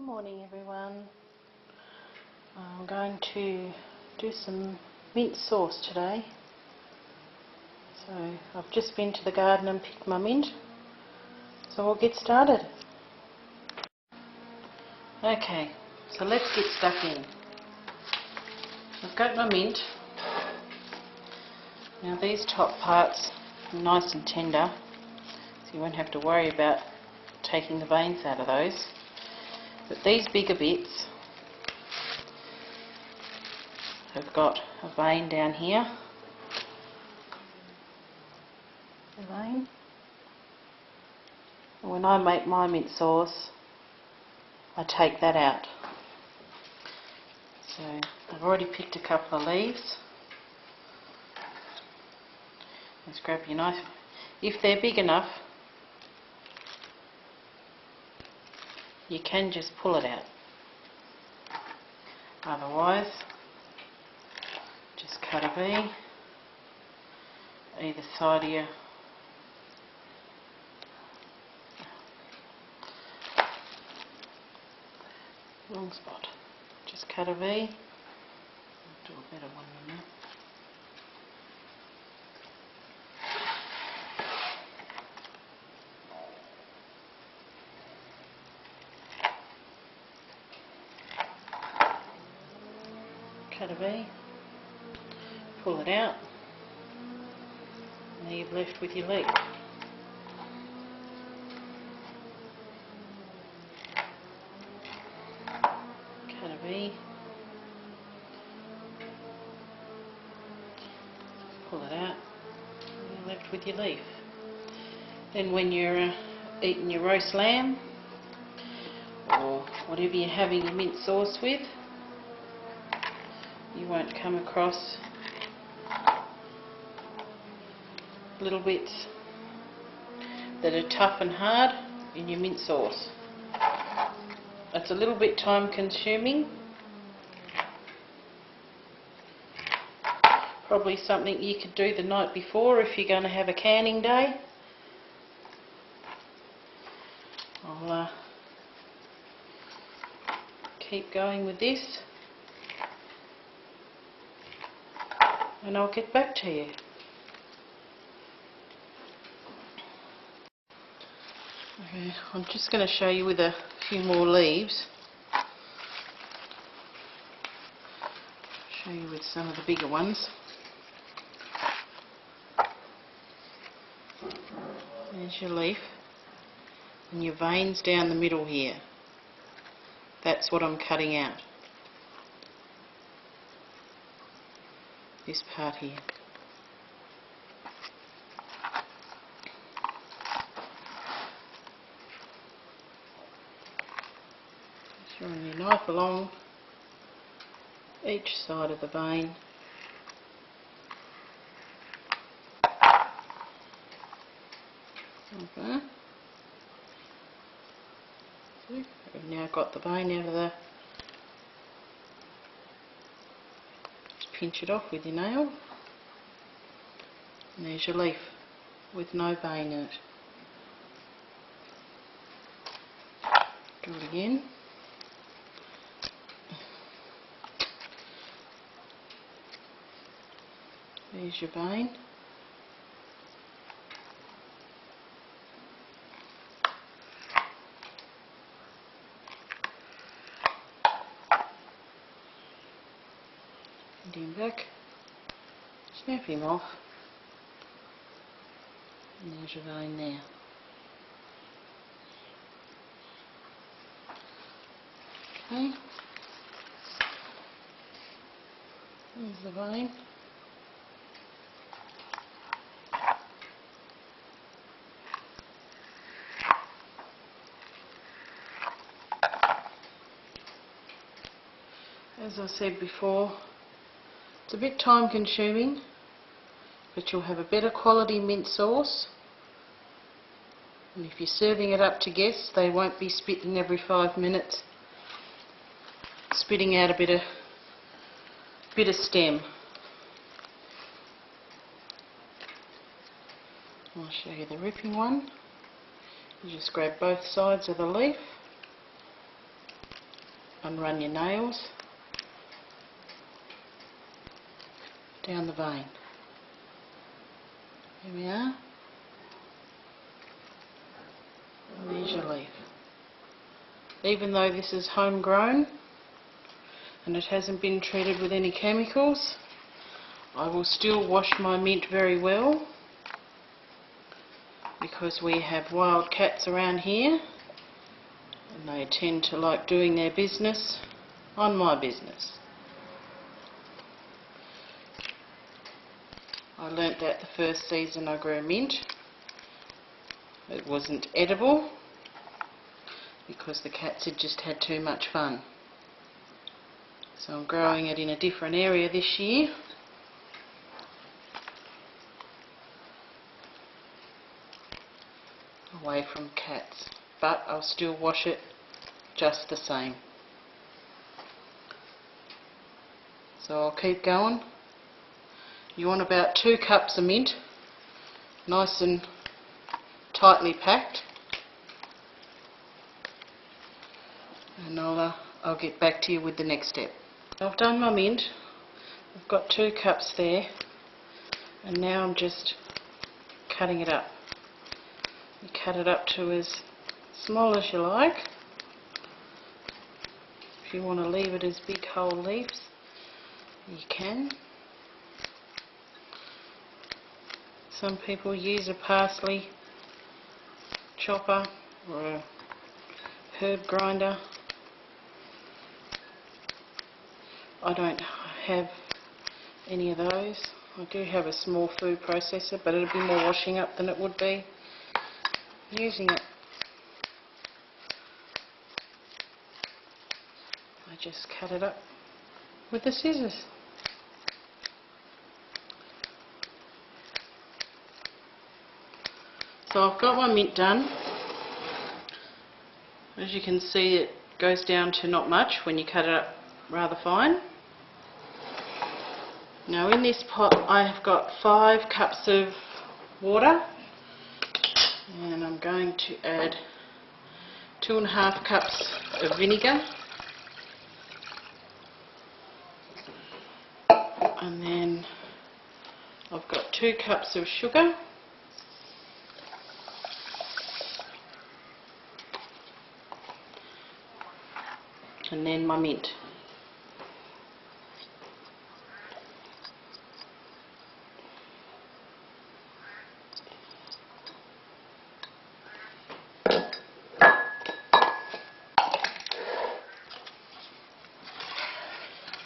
Good morning everyone. I'm going to do some mint sauce today. So I've just been to the garden and picked my mint, so we'll get started. Okay, so let's get stuck in. I've got my mint. Now these top parts are nice and tender, so you won't have to worry about taking the veins out of those. But these bigger bits have got a vein down here. A vein. And when I make my mint sauce, I take that out. So I've already picked a couple of leaves. Let's grab your knife. If they're big enough, you can just pull it out. Otherwise, just cut a V either side of your wrong spot. Just cut a V. I'll do a better one than that. Cut a V, pull it out, and now you're left with your leaf. Cut a V, pull it out, and you're left with your leaf. Then when you're eating your roast lamb, or whatever you're having your mint sauce with, you won't come across little bits that are tough and hard in your mint sauce. It's a little bit time consuming. Probably something you could do the night before if you're going to have a canning day. I'll keep going with this, and I'll get back to you. Okay, I'm just going to show you with a few more leaves. Show you with some of the bigger ones. There's your leaf and your veins down the middle here. That's what I'm cutting out. This part here. Just run your knife along each side of the vein. Okay. See, I've now got the vein out of the. Pinch it off with your nail, and there's your leaf with no vein in it. Do it again. There's your vein. And him back. Snap him off. And there's your vein there. Okay. There's the vein. As I said before, it's a bit time consuming, but you'll have a better quality mint sauce, and if you're serving it up to guests, they won't be spitting every 5 minutes, spitting out a bit of stem. I'll show you the ripping one. You just grab both sides of the leaf unrun your nails down the vein. Here we are. And there's your leaf. Even though this is homegrown and it hasn't been treated with any chemicals, I will still wash my mint very well, because we have wild cats around here and they tend to like doing their business on my business. I learnt that the first season I grew mint. It wasn't edible because the cats had just had too much fun. So I'm growing it in a different area this year. Away from cats, but I'll still wash it just the same. So I'll keep going. You want about 2 cups of mint, nice and tightly packed, and I'll get back to you with the next step. I've done my mint. I've got 2 cups there, and now I'm just cutting it up. You cut it up to as small as you like. If you want to leave it as big whole leaves, you can. Some people use a parsley chopper or a herb grinder. I don't have any of those. I do have a small food processor, but it'll be more washing up than it would be using it. I just cut it up with the scissors. So I've got my mint done. As you can see, it goes down to not much when you cut it up rather fine. Now in this pot I have got 5 cups of water, and I'm going to add 2.5 cups of vinegar, and then I've got 2 cups of sugar, and then my mint.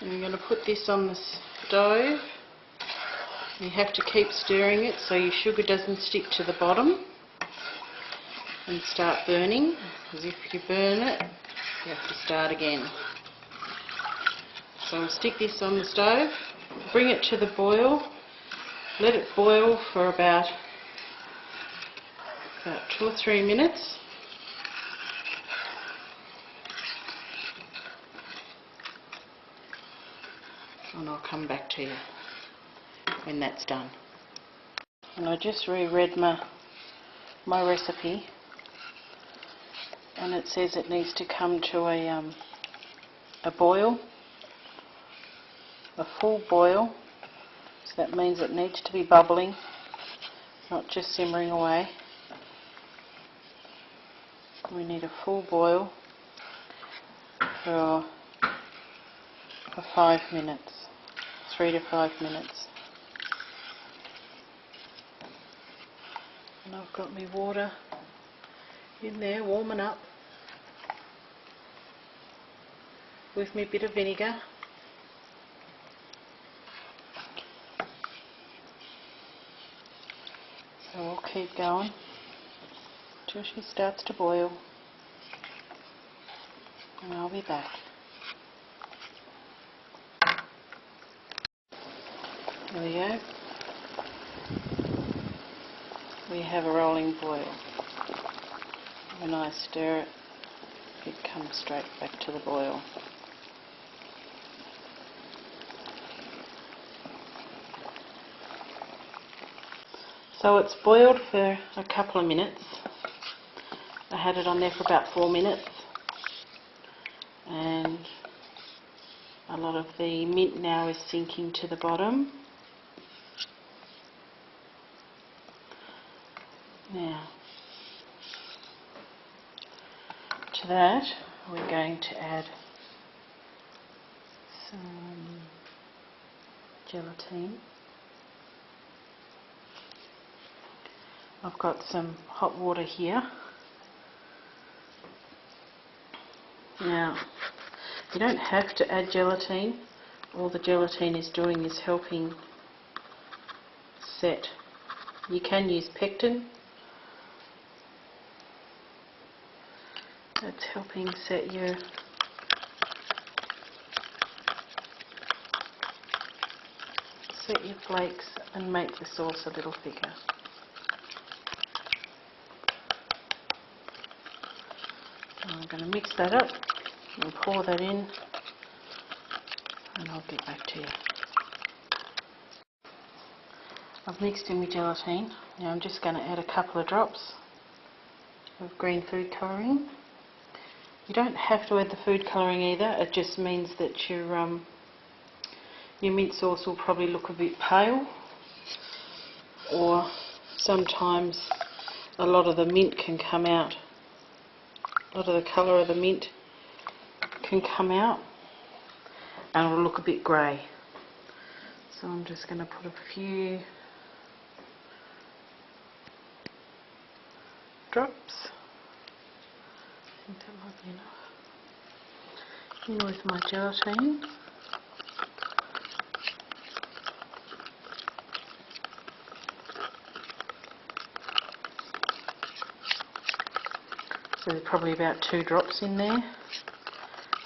And I'm going to put this on the stove. You have to keep stirring it so your sugar doesn't stick to the bottom and start burning, because if you burn it, you have to start again. So I'll stick this on the stove, bring it to the boil, let it boil for about 2 or 3 minutes. And I'll come back to you when that's done. And I just reread my recipe, and it says it needs to come to a boil, a full boil. So that means it needs to be bubbling, not just simmering away. We need a full boil for 5 minutes, 3 to 5 minutes. And I've got my water in there warming up with my bit of vinegar. So I'll keep going till she starts to boil, and I'll be back. There we go. We have a rolling boil. When I stir it, it comes straight back to the boil. So it's boiled for a couple of minutes. I had it on there for about 4 minutes, and lot of the mint now is sinking to the bottom. Now, to that we're going to add some gelatine. I've got some hot water here. Now, you don't have to add gelatine. All the gelatine is doing is helping set. You can use pectin. That's helping set your flakes and make the sauce a little thicker. I'm going to mix that up and pour that in, and I'll get back to you. I've mixed in my gelatine. Now I'm just going to add a couple of drops of green food colouring. You don't have to add the food colouring either, it just means that your mint sauce will probably look a bit pale, or sometimes a lot of the mint can come out. A lot of the colour of the mint can come out and it will look a bit grey. So I'm just going to put a few drops. I think that might be enough. In with my gelatine. So there's probably about 2 drops in there, and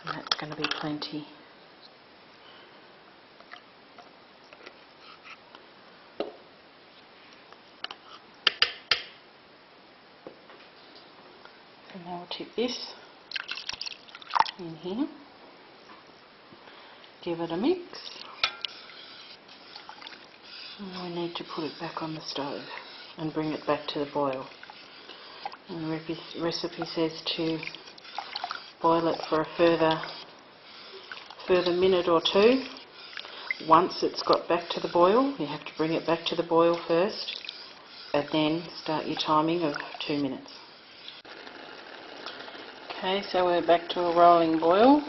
that's going to be plenty. So now we'll tip this in here, give it a mix, and we need to put it back on the stove and bring it back to the boil. And the recipe says to boil it for a further minute or 2. Once it's got back to the boil, you have to bring it back to the boil first, and then start your timing of 2 minutes. Okay, so we're back to a rolling boil.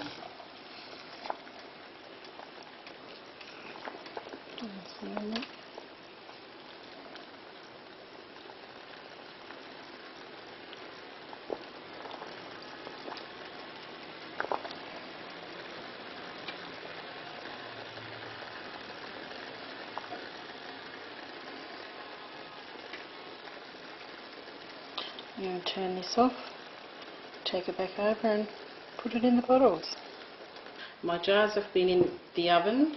I'm going to turn this off, take it back over and put it in the bottles. My jars have been in the oven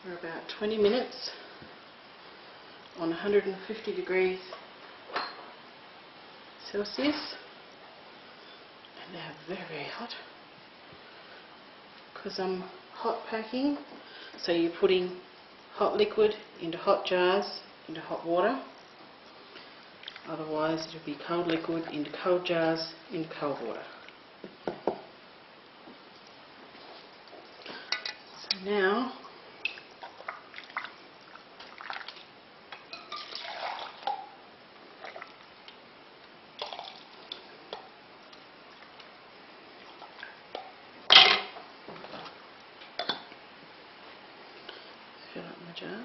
for about 20 minutes on 150 degrees Celsius, and they're very, very hot because I'm hot packing. So you're putting hot liquid into hot jars into hot water, otherwise it'll be cold liquid into cold jars into cold water. So now fill up my jars.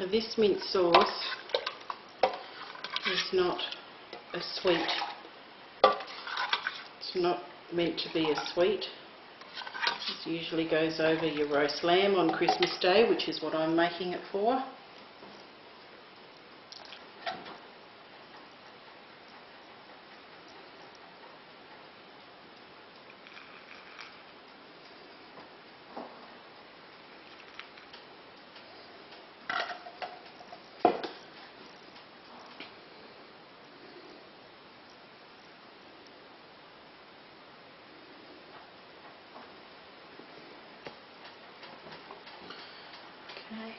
Now this mint sauce is not a sweet. It's not meant to be a sweet. This usually goes over your roast lamb on Christmas Day, which is what I'm making it for. Okay.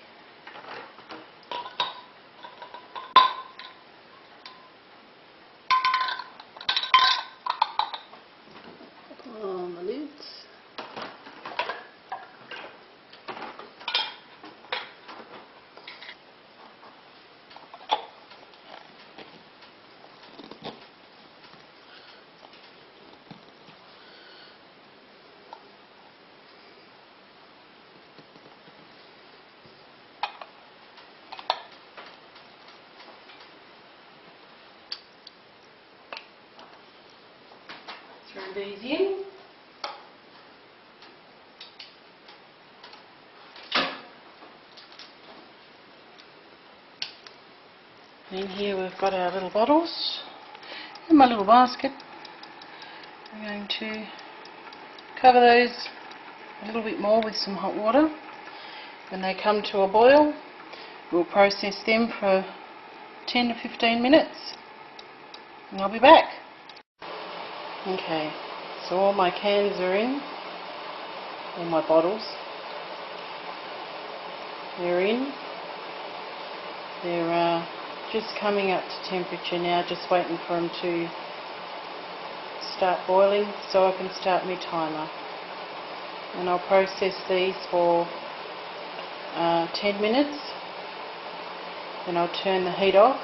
On the lids. Throw these in. In here we've got our little bottles and my little basket. We're going to cover those a little bit more with some hot water. When they come to a boil, we'll process them for 10 to 15 minutes and I'll be back. Okay, so all my cans are in, all my bottles, they're in. They're just coming up to temperature now, just waiting for them to start boiling so I can start my timer. And I'll process these for 10 minutes, then I'll turn the heat off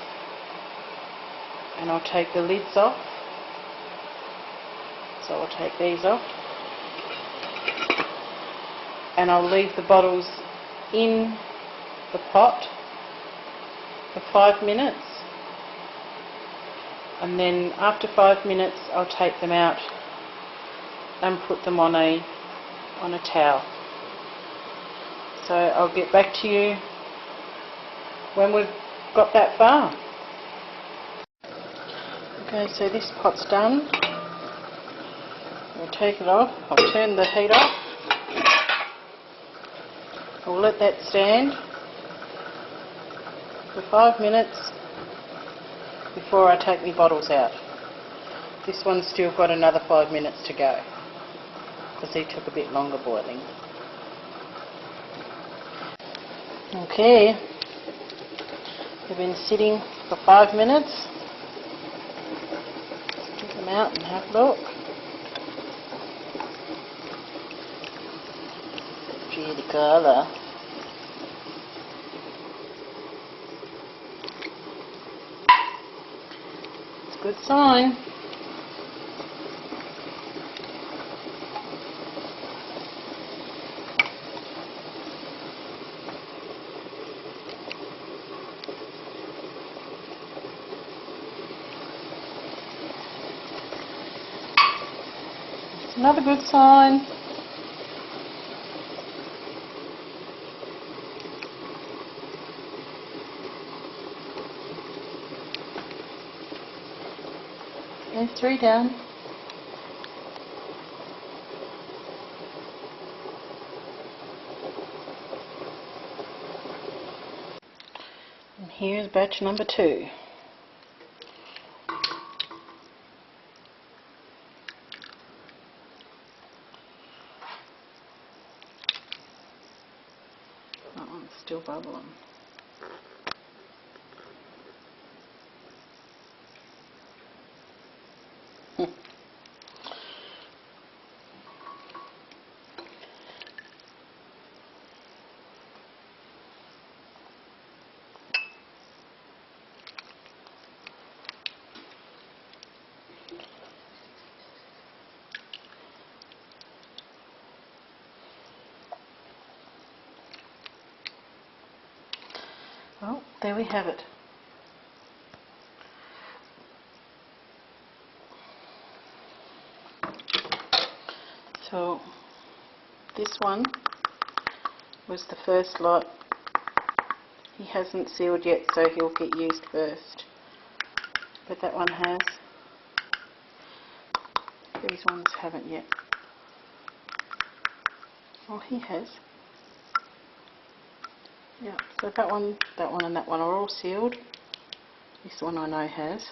and I'll take the lids off. So I'll take these off and I'll leave the bottles in the pot for 5 minutes, and then after 5 minutes I'll take them out and put them on a towel. So I'll get back to you when we've got that far. Okay, so this pot's done. I'll take it off, I'll turn the heat off, I'll let that stand for 5 minutes before I take my bottles out. This one's still got another 5 minutes to go because he took a bit longer boiling. Okay, they've been sitting for 5 minutes. Take them out and have a look. Pretty colour. It's a good sign. It's another good sign. There's 3 down. And here's batch number 2. That one's still bubbling. there we have it. So this one was the first lot. He hasn't sealed yet, so he'll get used first. But that one has. These ones haven't yet. Oh, he has. Yeah, so that one and that one are all sealed. This one I know has.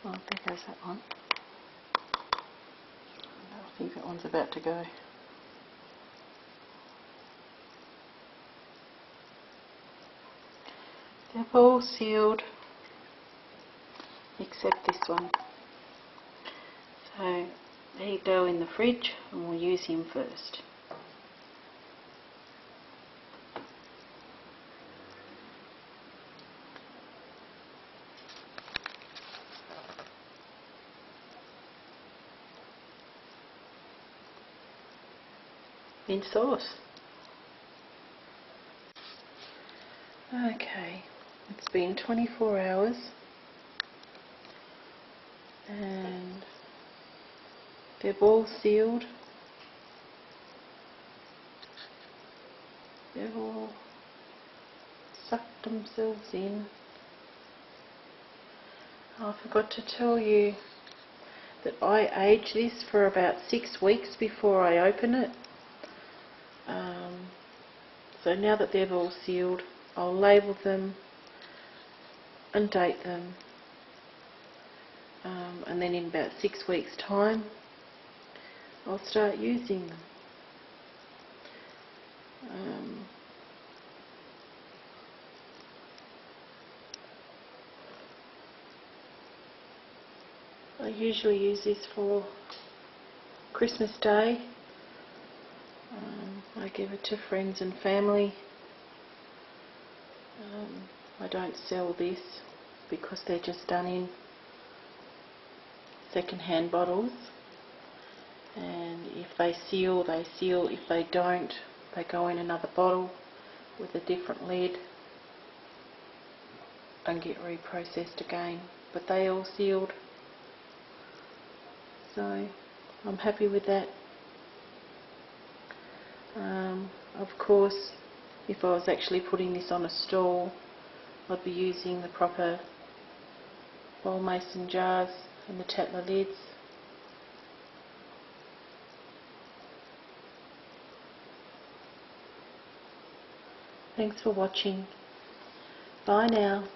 Oh, there goes that one. I think that one's about to go. They're all sealed except this one. So they go in the fridge and we'll use him first. In sauce. Okay, it's been 24 hours and they've all sealed. They've all sucked themselves in. Oh, I forgot to tell you that I age this for about 6 weeks before I open it. So now that they've all sealed, I'll label them and date them, and then in about 6 weeks time I'll start using them. I usually use this for Christmas Day. I give it to friends and family. I don't sell this because they're just done in second-hand bottles, and if they seal, they seal. If they don't, they go in another bottle with a different lid and get reprocessed again. But they all sealed, so I'm happy with that. Of course, if I was actually putting this on a stall, I'd be using the proper bowl mason jars and the Tatler lids. Thanks for watching. Bye now.